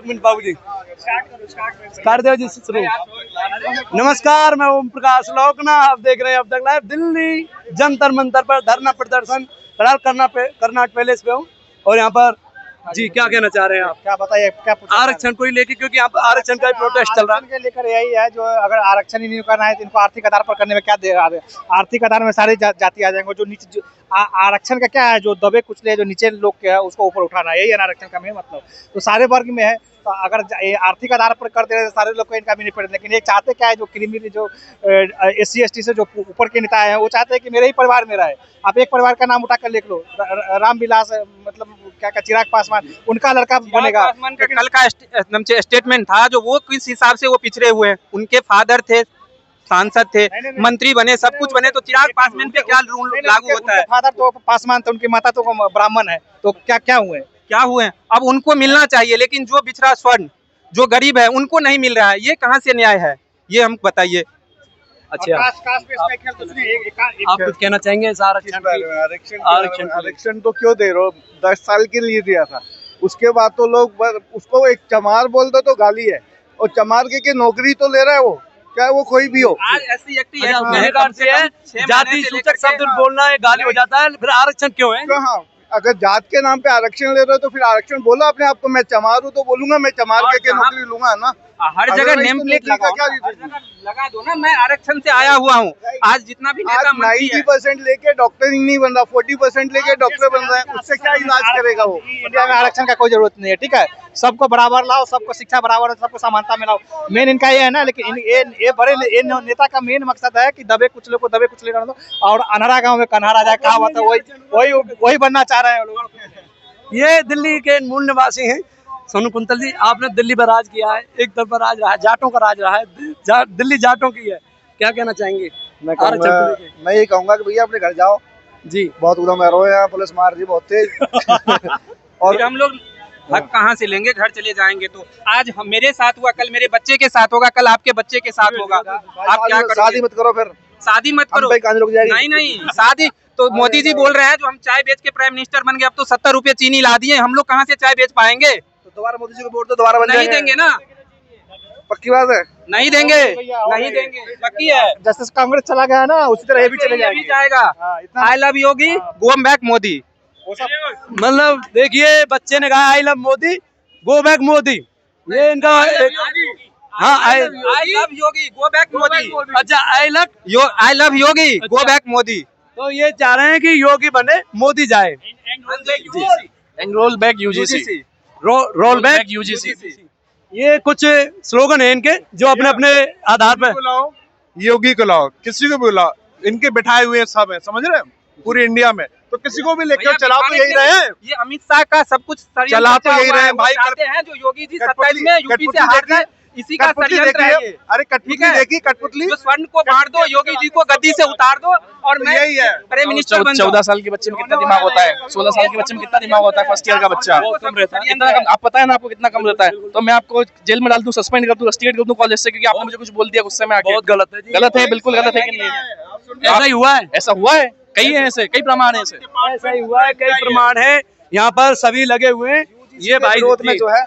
एक मिनट बाबू जी कर दो जी शुरू। नमस्कार, मैं ओम प्रकाश लोकना, आप देख रहे हैं अब तक लाइव। दिल्ली जंतर मंतर पर धरना प्रदर्शन फिलहाल कर्नाट पैलेस पे हूँ और यहाँ पर जी क्या कहना चाह रहे हैं आप? क्या बताइए, क्या आरक्षण को ही लेके, क्योंकि यहाँ पर आरक्षण का प्रोटेस्ट चल रहा है। के लेकर यही है, जो अगर आरक्षण ही नहीं करना है तो इनको आर्थिक आधार पर करने में क्या दे रहा है। आर्थिक आधार में सारी जाति आ जाएंगे। जो नीचे आरक्षण का क्या है, जो दबे कुचले जो नीचे लोग के है उसको ऊपर उठाना, यही है आरक्षण का मेन मतलब। तो सारे वर्ग में है, तो अगर आर्थिक आधार पर कर दे रहे सारे लोग को इनका भी नहीं पड़े। लेकिन ये चाहते क्या है, जो क्रिमिनल जो SC ST से जो ऊपर के नेता है वो चाहते हैं कि मेरे ही परिवार में रहे। आप एक परिवार का नाम उठाकर लिख लो, रामविलास मतलब क्या चिराग पासवान, उनका लड़का बनेगा। कल का स्टेटमेंट था जो वो किस हिसाब से वो पिछड़े हुए हैं। उनके फादर थे सांसद थे, मंत्री बने, सब कुछ बने, तो चिराग पासवान पे क्या रूल लागू होता है? फादर तो पासवान थे, उनकी माता तो ब्राह्मण है, तो क्या हुए? क्या हुए? अब उनको मिलना चाहिए, लेकिन जो बिछड़ा स्वर्ण, जो गरीब है, उनको नहीं मिल रहा है। ये कहाँ से न्याय है, ये हम बताइए। अच्छा, आप कुछ कहना चाहेंगे? आरक्षण तो क्यों दे रहे हो? 10 साल के लिए दिया था, उसके बाद तो लोग उसको एक चमार बोल दो तो गाली है, और चमार के नौकरी तो ले रहा है वो, क्या वो कोई भी हो। जाति सूचक शब्द बोलना है गाली हो जाता है, फिर आरक्षण क्यों है? कहाँ, अगर जात के नाम पे आरक्षण ले रहे हो तो फिर आरक्षण बोलो अपने आप को। मैं चमार हूँ तो बोलूंगा मैं चमार के नौकरी लूंगा ना। हर जगह नेम प्लेट लगा दो ना, मैं आरक्षण से आया हुआ हूँ। आज जितना भी नेता 90% लेके डॉक्टर ही नहीं बन रहा, 40% लेके डॉक्टर बन रहा है, उससे क्या इलाज करेगा वो? इंडिया में आरक्षण का कोई जरूरत नहीं है, ठीक है। सबको बराबर लाओ, सबको शिक्षा बराबर, सबको समानता में लाओ, मेन इनका ये है ना। लेकिन ये बड़े नेता का मेन मकसद है कि दबे कुचले को दबे कुचले कर दो, और अनहरा गाँव में कन्हरा जाए, कहा हुआ था, वही बनना चाह रहे हैं लोग। ये दिल्ली के मूल निवासी हैं। सोनू कुंतल जी, आपने दिल्ली पर राज किया है, एक तरफा राज रहा है, जाटों का राज रहा है, दिल्ली जाटों की है, क्या कहना चाहेंगे? मैं ये कहूंगा कि भैया अपने घर जाओ जी, बहुत उधम है यहाँ, पुलिस मार रही बहुत तेज। और हम लोग हक कहाँ से लेंगे? घर चले जाएंगे तो आज मेरे साथ हुआ, कल मेरे बच्चे के साथ होगा, कल आपके बच्चे के साथ होगा। आप क्या करोगे? शादी मत करो, फिर शादी मत करो। नहीं, शादी तो मोदी जी बोल रहे हैं जो हम चाय बेच के प्राइम मिनिस्टर बन गए, अब तो 70 रुपए चीनी ला दिए, हम लोग कहाँ से चाय बेच पाएंगे? तो दोबारा मोदी जी को वोट दो, दोबारा बन नहीं देंगे ना, पक्की बात है। नहीं देंगे, नहीं देंगे, पक्की है। जैसे कांग्रेस चला गया ना, उसी तरह ये भी चले जाएगा। I love Yogi, go back Modi. मतलब देखिए, बच्चे ने कहा I love Modi, go back Modi, ये इनका हाँ, I love Yogi, go back Modi. अच्छा, I love Yogi, go back Modi. तो ये चाह रहे हैं कि योगी बने, मोदी जाए। Roll back UGC, roll back UGC. ये कुछ स्लोगन है इनके, जो अपने अपने आधार पर। योगी को लाओ, किसी को भी लाओ, इनके बिठाए हुए सब है, समझ रहे हैं, पूरी इंडिया में, तो किसी को भी लेकर चला तो यही रहे। ये अमित शाह का सब कुछ चला तो यही रहे भाई। चाहते हैं जो योगी जी 27 में यूपी से हार गए, इसी का षड्यंत्र है ये। अरे कठपुतली देखी, कठपुतली जो स्वर्ण को बांट दो, योगी जी को गद्दी से उतार दो, और मैं यही है प्राइम मिनिस्टर बन जाऊं। 14 साल के बच्चे में कितना दिमाग होता है? 16 साल के बच्चे में कितना दिमाग होता है? फर्स्ट ईयर का बच्चा कम रहता है, इतना कम। आप पता है ना आपको कितना कम रहता है? तो मैं आपको जेल में डाल दूं, सस्पेंड कर दूं, रस्टिकेट कर दूं कॉलेज से, क्योंकि आपने मुझे कुछ बोल दिया गुस्से में आके। बहुत गलत है, गलत है, बिल्कुल गलत है कि नहीं? ऐसा ही हुआ है, ऐसा हुआ है, कई है ऐसे, कई प्रमाण है ऐसे। ऐसा ही हुआ है, कई प्रमाण है, यहाँ पर सभी लगे हुए हैं। ये भाई विरोध में जो है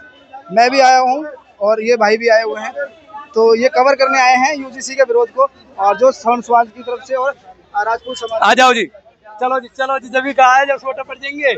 मैं भी आया हूँ और ये भाई भी आए हुए हैं, तो ये कवर करने आए हैं UGC के विरोध को, और जो स्वर्ण समाज की तरफ से और राजपूत समाज। आ जाओ जी, चलो जी, जब भी कहा है, जब छोटा पड़ जाएंगे।